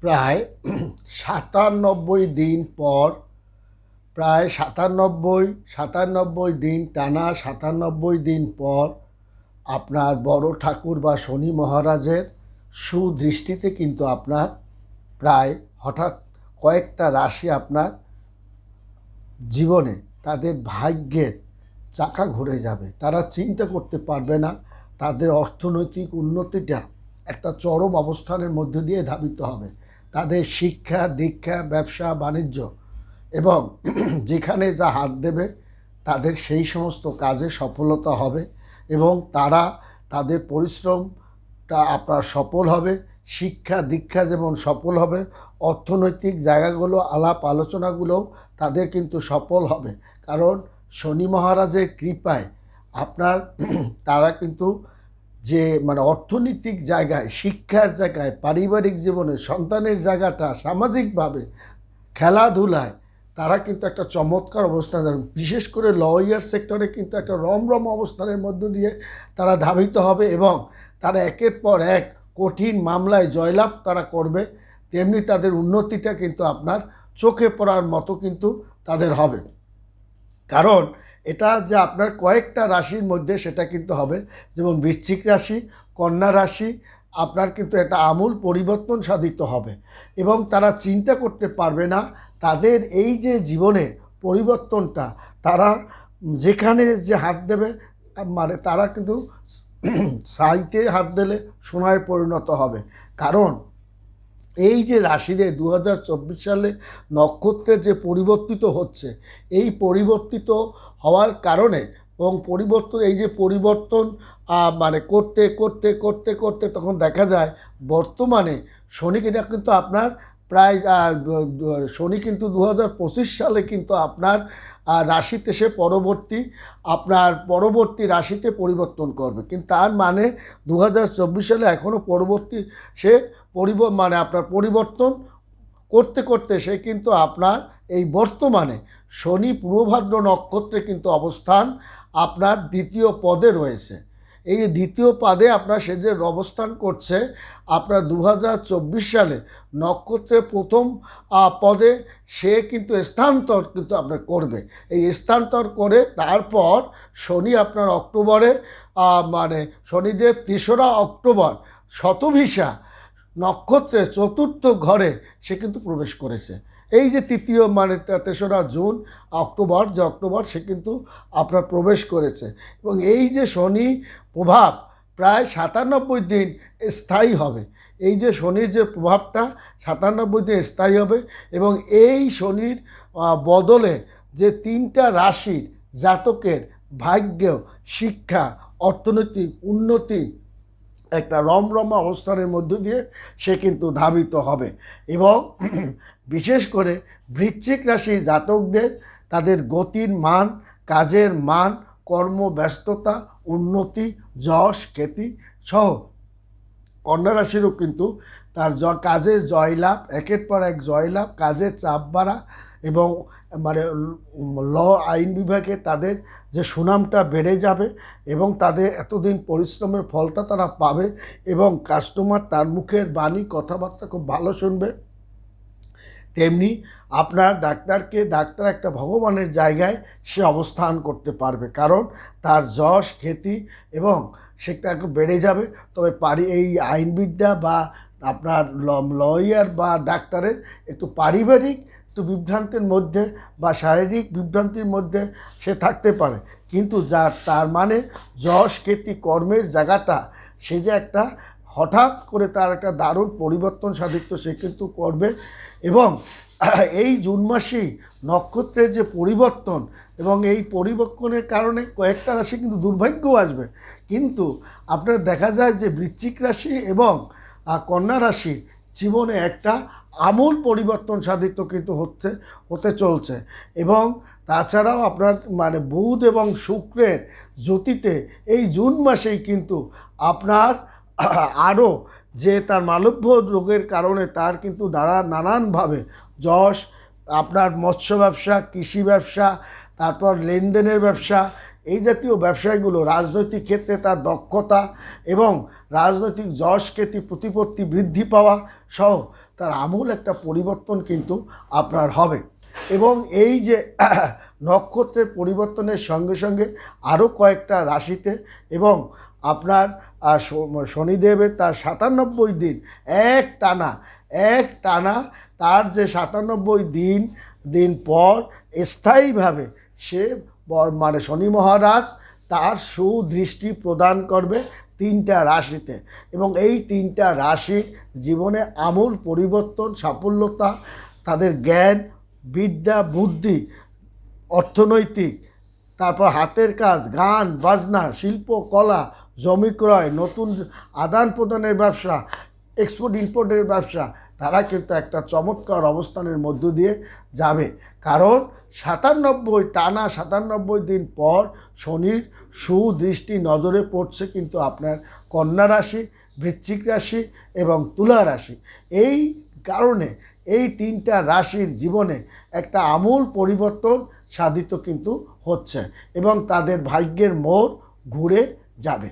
প্রায় ৯৭ দিন পর, প্রায় ৯৭ দিন টানা ৯৭ দিন পর আপনার বড় ঠাকুর বা শনি মহারাজের সুদৃষ্টিতে কিন্তু আপনার প্রায় হঠাৎ কয়েকটা রাশি আপনার জীবনে তাদের ভাগ্যের চাকা ঘুরে যাবে। তারা চিন্তা করতে পারবে না তাদের অর্থনৈতিক উন্নতিটা একটা চরম অবস্থানের মধ্য দিয়ে ধাবিত হবে। তাদের শিক্ষা দীক্ষা ব্যবসা বাণিজ্য এবং যেখানে যা হাত দেবে তাদের সেই সমস্ত কাজে সফলতা হবে এবং তারা তাদের পরিশ্রমটা আপনার সফল হবে। শিক্ষা দীক্ষা যেমন সফল হবে, অর্থনৈতিক জায়গাগুলো আলাপ আলোচনাগুলোও তাদের কিন্তু সফল হবে। কারণ শনি মহারাজের কৃপায় আপনার তারা কিন্তু যে অর্থনৈতিক জায়গায়, শিক্ষার জায়গায়, পারিবারিক জীবনে, সন্তানের জায়গাটা, সামাজিকভাবে, খেলাধুলায় তারা কিন্তু একটা চমৎকার অবস্থান যাবে। বিশেষ করে লয়ার সেক্টরে কিন্তু একটা রমরম অবস্থানের মধ্য দিয়ে তারা ধাবিত হবে এবং তারা একের পর এক কঠিন মামলায় জয়লাভ তারা করবে। তেমনি তাদের উন্নতিটা কিন্তু আপনার চোখে পড়ার মতো কিন্তু তাদের হবে। কারণ এটা যে আপনার কয়েকটা রাশির মধ্যে সেটা কিন্তু হবে, যেমন বৃশ্চিক রাশি, কন্যা রাশি, আপনার কিন্তু একটা আমূল পরিবর্তন সাধিত হবে এবং তারা চিন্তা করতে পারবে না তাদের এই যে জীবনে পরিবর্তনটা, তারা যেখানে যে হাত দেবে তারা কিন্তু সাইতে হাত দিলে সোনায় পরিণত হবে। কারণ এই যে রাশিদের 2024 সালে নক্ষত্রের যে পরিবর্তিত হচ্ছে, এই পরিবর্তিত হওয়ার কারণে এবং এই যে পরিবর্তন করতে করতে করতে করতে তখন দেখা যায় বর্তমানে শনি কিন্তু আপনার প্রায় শনি কিন্তু 2025 সালে কিন্তু আপনার রাশিতে সে পরবর্তী রাশিতে পরিবর্তন করবে। কিন্তু তার মানে 2024 সালে এখনও পরবর্তী সে আপনার পরিবর্তন করতে করতে সে কিন্তু আপনার এই বর্তমানে শনি পূর্বভাদ্র নক্ষত্রে কিন্তু অবস্থান আপনার দ্বিতীয় পদে রয়েছে। এই দ্বিতীয় পদে আপনার সে যে অবস্থান করছে আপনার 2024 সালে নক্ষত্রের প্রথম পদে সে কিন্তু স্থানান্তর কিন্তু আপনার করবে। এই স্থানান্তর করে তারপর শনি আপনার অক্টোবরে শনিদেব 3রা অক্টোবর শতভিসা নক্ষত্রের চতুর্থ ঘরে সে কিন্তু প্রবেশ করেছে। এই যে তৃতীয় 3রা জুন অক্টোবর সে কিন্তু আপনার প্রবেশ করেছে এবং এই যে শনি প্রভাব প্রায় 97 দিন স্থায়ী হবে। এই যে শনির যে প্রভাবটা 97 দিন স্থায়ী হবে এবং এই শনির বদলে যে 3টা রাশির জাতকের ভাগ্য, শিক্ষা, অর্থনৈতিক উন্নতি একটা রমরমা অবস্থানের মধ্য দিয়ে সে কিন্তু ধাবিত হবে। এবং বিশেষ করে বৃশ্চিক রাশি জাতকদের তাদের গতির মান, কাজের মান, কর্মব্যস্ততা, উন্নতি, যশ খ্যাতি সহ কন্যা রাশিরও কিন্তু তার কাজের জয়লাভ, একের পর এক জয়লাভ, কাজের চাপ বাড়া এবং আইন বিভাগে তাদের যে সুনামটা বেড়ে যাবে এবং তাদের এতদিন পরিশ্রমের ফলটা তারা পাবে এবং কাস্টমার তার মুখের বাণী কথাবার্তা খুব ভালো শুনবে। তেমনি আপনার ডাক্তার একটা ভগবানের জায়গায় সে অবস্থান করতে পারবে, কারণ তার যশ খ্যাতি এবং সেটা একটু বেড়ে যাবে। তবে এই আইনবিদ্যা বা আপনার লয়ার বা ডাক্তারের একটু পারিবারিক একটু বিভ্রান্তির মধ্যে বা শারীরিক বিভ্রান্তির মধ্যে সে থাকতে পারে, কিন্তু তার মানে যশ খ্যাতি কর্মের জায়গাটা সে যে একটা হঠাৎ করে তার একটা দারুণ পরিবর্তন সাধিত সে কিন্তু করবে। এবং এই জুন মাসেই নক্ষত্রের যে পরিবর্তন এবং এই পরিবর্তনের কারণে কয়েকটা রাশি কিন্তু দুর্ভাগ্যও আসবে, কিন্তু আপনার দেখা যায় যে বৃশ্চিক রাশি এবং কন্যা রাশির জীবনে একটা আমূল পরিবর্তন সাধিত কিন্তু হতে চলছে। এবং তাছাড়াও আপনার বুধ এবং শুক্রের জ্যোতিতে এই জুন মাসেই কিন্তু আপনার আরও যে তার মালব্য রোগের কারণে তার কিন্তু নানানভাবে যশ, আপনার মৎস্য ব্যবসা, কৃষি ব্যবসা, তারপর লেনদেনের ব্যবসা, এই জাতীয় ব্যবসায়গুলো, রাজনৈতিক ক্ষেত্রে তার দক্ষতা এবং রাজনৈতিক যশ খ্যাতি প্রতিপত্তি বৃদ্ধি পাওয়া সহ তার আমূল একটা পরিবর্তন কিন্তু আপনার হবে। এবং এই যে নক্ষত্রের পরিবর্তনের সঙ্গে সঙ্গে আরও কয়েকটা রাশিতে এবং আপনার শনিদেবের তার 97 দিন এক টানা তার যে 97 দিন পর স্থায়ীভাবে সে মানে শনি মহারাজ তার সুদৃষ্টি প্রদান করবে 3টা রাশিতে, এবং এই 3টা রাশি জীবনে আমূল পরিবর্তন, সাফল্যতা, তাদের জ্ঞান, বিদ্যা, বুদ্ধি, অর্থনৈতিক, তারপর হাতের কাজ, গান বাজনা, শিল্প কলা, জমি ক্রয়, নতুন আদান প্রদানের ব্যবসা, এক্সপোর্ট ইম্পোর্টের ব্যবসা, তারা কিন্তু একটা চমৎকার অবস্থানের মধ্য দিয়ে যাবে। কারণ 97 দিন পর শনির সুদৃষ্টি নজরে পড়ছে কিন্তু আপনার কন্যা রাশি, বৃশ্চিক রাশি এবং তুলা রাশি। এই কারণে এই 3টা রাশির জীবনে একটা আমূল পরিবর্তন সাধিত কিন্তু হচ্ছে এবং তাদের ভাগ্যের মোড় ঘুরে যাবে।